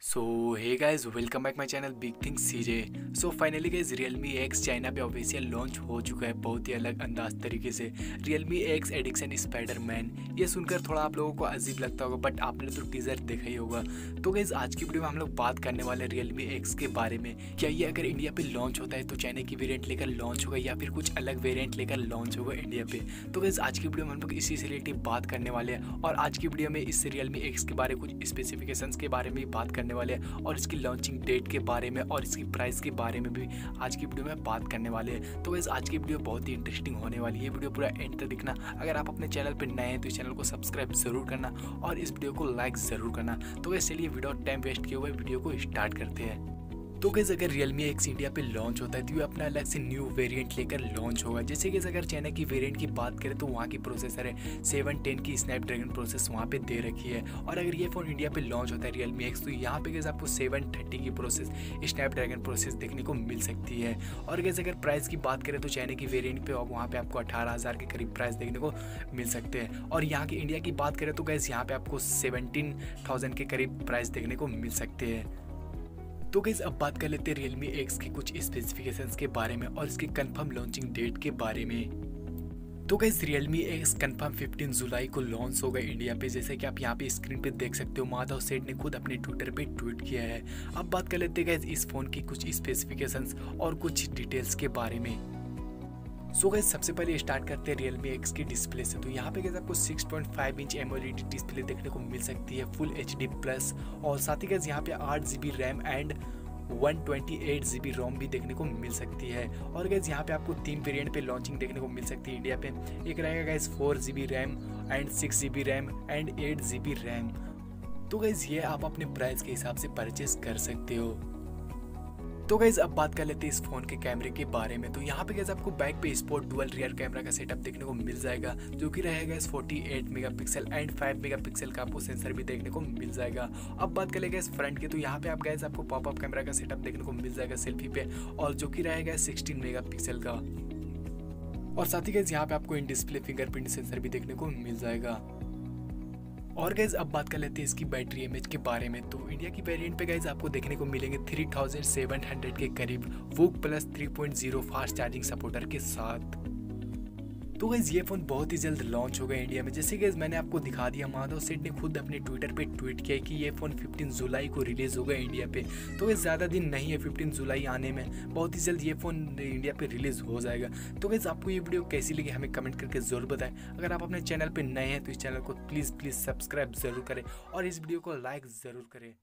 So hey guys welcome back my channel big thing CJ. So finally guys Realme X China पे official launch हो चुका है बहुत ही अलग अंदाज तरीके से। Realme X एडिक्शन स्पाइडरमैन, ये सुनकर थोड़ा आप लोगों को अजीब लगता होगा बट आपने तो टीजर देखा ही होगा। तो गाइज आज की वीडियो में हम लोग बात करने वाले Realme X के बारे में। क्या ये अगर इंडिया पे लॉन्च होता है तो चाइना की वेरियंट लेकर लॉन्च होगा या फिर कुछ अलग वेरियंट लेकर लॉन्च होगा इंडिया पे। तो गाइज आज की वीडियो में हम लोग इसी से रिलेटेड बात करने वाले हैं और आज की वीडियो में इस Realme X के बारे कुछ स्पेसिफिकेशंस के बारे में बात करने वाले हैं और इसकी लॉन्चिंग डेट के बारे में और इसकी प्राइस के बारे में भी आज की वीडियो में बात करने वाले हैं। तो गाइस आज की वीडियो बहुत ही इंटरेस्टिंग होने वाली है, वीडियो पूरा एंड तक देखना। अगर आप अपने चैनल पर नए हैं तो इस चैनल को सब्सक्राइब जरूर करना और इस वीडियो को लाइक जरूर करना। तो गाइस चलिए वीडियो टाइम वेस्ट किए हुए वीडियो को स्टार्ट करते हैं। तो गाइस अगर Realme X इंडिया पे लॉन्च होता है तो ये अपना अलग से न्यू वेरिएंट लेकर लॉन्च होगा। जैसे कि अगर चाइना की वेरिएंट की बात करें तो वहाँ की प्रोसेसर है 710 की स्नैपड्रैगन प्रोसेस वहाँ पे दे रखी है। और अगर ये फ़ोन इंडिया पे लॉन्च होता है Realme X तो यहाँ पे गाइस आपको 730 की प्रोसेस स्नैपड्रैगन प्रोसेस देखने को मिल सकती है। और गाइस अगर प्राइस की बात करें तो चाइना की वेरियंट पे वहाँ पे आपको 18,000 के करीब प्राइस देखने को मिल सकते हैं। और यहाँ की इंडिया की बात करें तो गाइस यहाँ पे आपको 17,000 के करीब प्राइस देखने को मिल सकते हैं। तो गाइस अब बात कर लेते हैं Realme X के कुछ स्पेसिफिकेशंस के बारे में और इसके कंफर्म लॉन्चिंग डेट के बारे में। तो गाइस Realme X कंफर्म 15 जुलाई को लॉन्च होगा इंडिया पे, जैसे कि आप यहाँ पे स्क्रीन पे देख सकते हो। माधव सेठ ने खुद अपने ट्विटर पे ट्वीट किया है। अब बात कर लेते हैं गाइस इस फोन की कुछ स्पेसिफिकेशंस और कुछ डिटेल्स के बारे में। सो गाइस सबसे पहले स्टार्ट करते हैं Realme X की डिस्प्ले से। तो यहाँ पे गाइस आपको 6.5 इंच AMOLED डिस्प्ले देखने को मिल सकती है फुल HD प्लस, और साथ ही गाइस यहाँ पे 8 GB रैम एंड 128 GB रोम भी देखने को मिल सकती है। और गाइस यहाँ पे आपको 3 वेरिएंट पे लॉन्चिंग देखने को मिल सकती है इंडिया पे। एक रहेगा guys 4 GB RAM and 6 GB RAM and 8 GB RAM. तो गाइस ये आप अपने प्राइस के हिसाब से परचेस कर सकते हो। तो गाइज अब बात कर लेते हैं इस फोन के कैमरे के बारे में। तो यहाँ पे गाइज आपको बैक पे स्पोर्ट डुअल रियर कैमरा का सेटअप देखने को मिल जाएगा, जो कि रहेगा 48 मेगापिक्सल एंड 5 मेगापिक्सल का आपको सेंसर भी देखने को मिल जाएगा। अब बात कर लेंगे इस फ्रंट की, तो यहाँ पे आप गाइज आपको पॉपअप कैमरा का सेटअप देखने को मिल जाएगा सेल्फी पे, और जो कि रहेगा 16 मेगापिक्सल का। और साथ ही गाइज यहाँ पे आपको इन डिस्प्ले फिंगरप्रिंट सेंसर भी देखने को मिल जाएगा। और गाइज अब बात कर लेते हैं इसकी बैटरी एमएच के बारे में। तो इंडिया की वेरिएंट पे गाइज आपको देखने को मिलेंगे 3700 के करीब, वो प्लस 3.0 फास्ट चार्जिंग सपोर्टर के साथ। तो गाइज ये फ़ोन बहुत ही जल्द लॉन्च होगा इंडिया में। जैसे गाइज मैंने आपको दिखा दिया, माधव सेठ ने खुद अपने ट्विटर पे ट्वीट किया कि ये फ़ोन 15 जुलाई को रिलीज़ होगा इंडिया पे। तो गाइज ज़्यादा दिन नहीं है 15 जुलाई आने में, बहुत ही जल्द ये फ़ोन इंडिया पे रिलीज़ हो जाएगा। तो गाइज आपको ये वीडियो कैसी लगी हमें कमेंट करके ज़रूर बताएं। अगर आप अपने चैनल पर नए हैं तो इस चैनल को प्लीज़ सब्सक्राइब ज़रूर करें और इस वीडियो को लाइक ज़रूर करें।